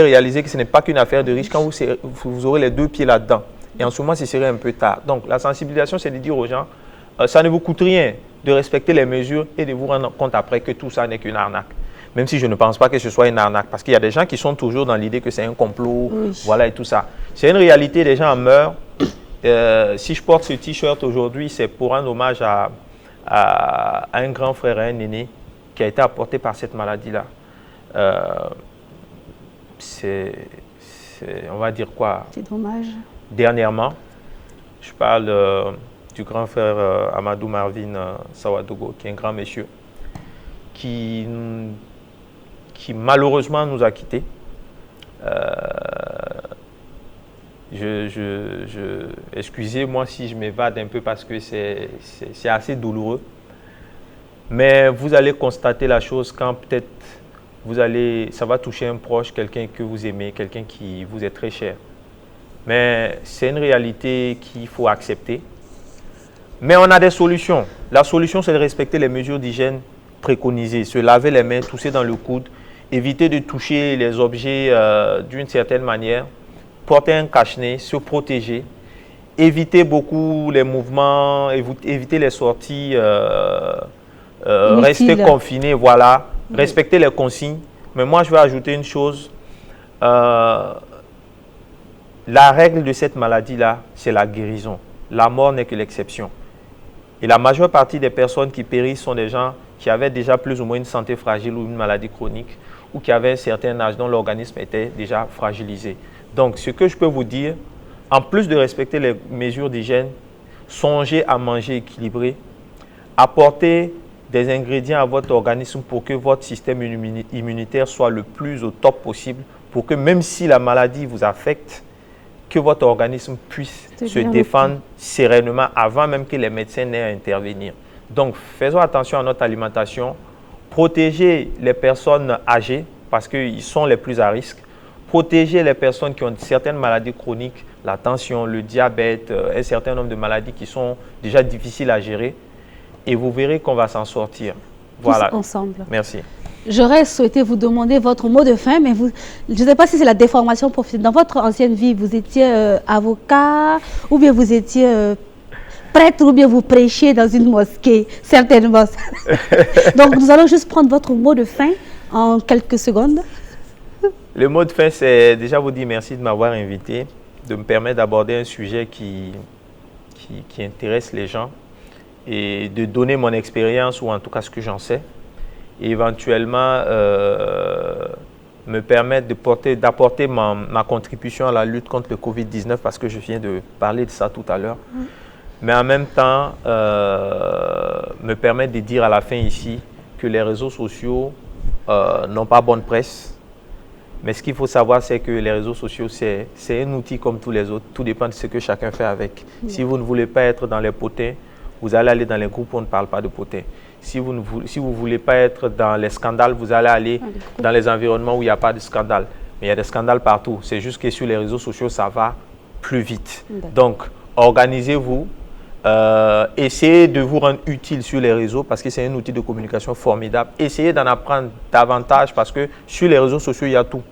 réaliser que ce n'est pas qu'une affaire de riches quand vous aurez les deux pieds là-dedans. Et en ce moment, ce serait un peu tard. Donc, la sensibilisation, c'est de dire aux gens, ça ne vous coûte rien de respecter les mesures et de vous rendre compte après que tout ça n'est qu'une arnaque. Même si je ne pense pas que ce soit une arnaque, parce qu'il y a des gens qui sont toujours dans l'idée que c'est un complot, voilà et tout ça. C'est une réalité, les gens meurent. Si je porte ce t-shirt aujourd'hui, c'est pour rendre hommage à un grand frère, un aîné, qui a été apporté par cette maladie-là. On va dire quoi? C'est dommage. Dernièrement, je parle du grand frère Amadou Marvin Sawadogo, qui est un grand monsieur, qui malheureusement nous a quittés. excusez-moi si je m'évade un peu parce que c'est assez douloureux. Mais vous allez constater la chose quand peut-être ça va toucher un proche, quelqu'un que vous aimez, quelqu'un qui vous est très cher. Mais c'est une réalité qu'il faut accepter. Mais on a des solutions. La solution, c'est de respecter les mesures d'hygiène préconisées. Se laver les mains, tousser dans le coude, éviter de toucher les objets d'une certaine manière, porter un cache-nez, se protéger, éviter beaucoup les mouvements, éviter les sorties, rester confiné, voilà, respecter les consignes. Mais moi, je vais ajouter une chose. La règle de cette maladie-là, c'est la guérison. La mort n'est que l'exception. Et la majeure partie des personnes qui périssent sont des gens qui avaient déjà plus ou moins une santé fragile ou une maladie chronique ou qui avaient un certain âge dont l'organisme était déjà fragilisé. Donc, ce que je peux vous dire, en plus de respecter les mesures d'hygiène, songez à manger équilibré, apportez des ingrédients à votre organisme pour que votre système immunitaire soit le plus au top possible, pour que même si la maladie vous affecte, que votre organisme puisse se défendre sereinement avant même que les médecins n'aient à intervenir. Donc, faisons attention à notre alimentation, protégez les personnes âgées parce qu'ils sont les plus à risque, protégez les personnes qui ont certaines maladies chroniques, la tension, le diabète, un certain nombre de maladies qui sont déjà difficiles à gérer et vous verrez qu'on va s'en sortir. Voilà. Tous ensemble. Merci. J'aurais souhaité vous demander votre mot de fin, mais je ne sais pas si c'est la déformation professionnelle. Dans votre ancienne vie, vous étiez avocat, ou bien vous étiez prêtre, ou bien vous prêchiez dans une mosquée, certainement. Donc, nous allons juste prendre votre mot de fin en quelques secondes. Le mot de fin, c'est déjà vous dire merci de m'avoir invité, de me permettre d'aborder un sujet qui intéresse les gens et de donner mon expérience, ou en tout cas ce que j'en sais. Et éventuellement me permettre d'apporter ma contribution à la lutte contre le Covid-19 parce que je viens de parler de ça tout à l'heure. Mais en même temps, me permettre de dire à la fin ici que les réseaux sociaux n'ont pas bonne presse. Mais ce qu'il faut savoir, c'est que les réseaux sociaux, c'est un outil comme tous les autres. Tout dépend de ce que chacun fait avec. Si vous ne voulez pas être dans les potins, vous allez aller dans les groupes où on ne parle pas de potins. Si vous ne voulez pas être dans les scandales, vous allez aller dans les environnements où il n'y a pas de scandale. Mais il y a des scandales partout. C'est juste que sur les réseaux sociaux, ça va plus vite. Donc, organisez-vous. Essayez de vous rendre utile sur les réseaux parce que c'est un outil de communication formidable. Essayez d'en apprendre davantage parce que sur les réseaux sociaux, il y a tout.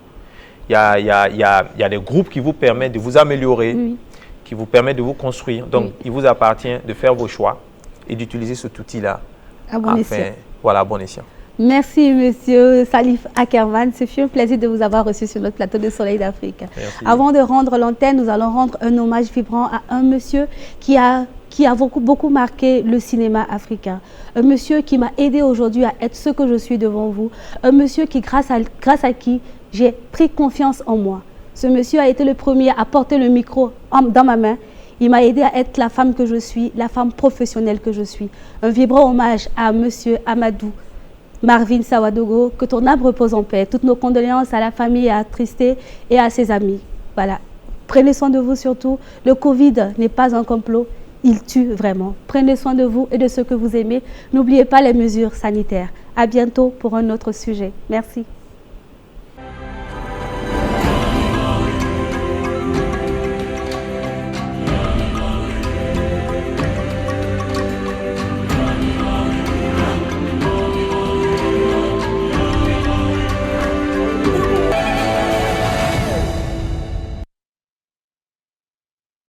Il y a des groupes qui vous permettent de vous améliorer, qui vous permettent de vous construire. Donc, il vous appartient de faire vos choix et d'utiliser cet outil-là. À bon escient. Voilà, bon escient. Merci, monsieur Salif Ackerman. Ce fut un plaisir de vous avoir reçu sur notre plateau de Soleil d'Afrique. Avant de rendre l'antenne, nous allons rendre un hommage vibrant à un monsieur qui a beaucoup marqué le cinéma africain. Un monsieur qui m'a aidé aujourd'hui à être ce que je suis devant vous. Un monsieur qui, grâce à qui j'ai pris confiance en moi. Ce monsieur a été le premier à porter le micro dans ma main. Il m'a aidé à être la femme que je suis, la femme professionnelle que je suis. Un vibrant hommage à monsieur Amadou Marvin Sawadogo, que ton âme repose en paix. Toutes nos condoléances à la famille, à Tristé et à ses amis. Voilà. Prenez soin de vous surtout. Le Covid n'est pas un complot, il tue vraiment. Prenez soin de vous et de ceux que vous aimez. N'oubliez pas les mesures sanitaires. À bientôt pour un autre sujet. Merci.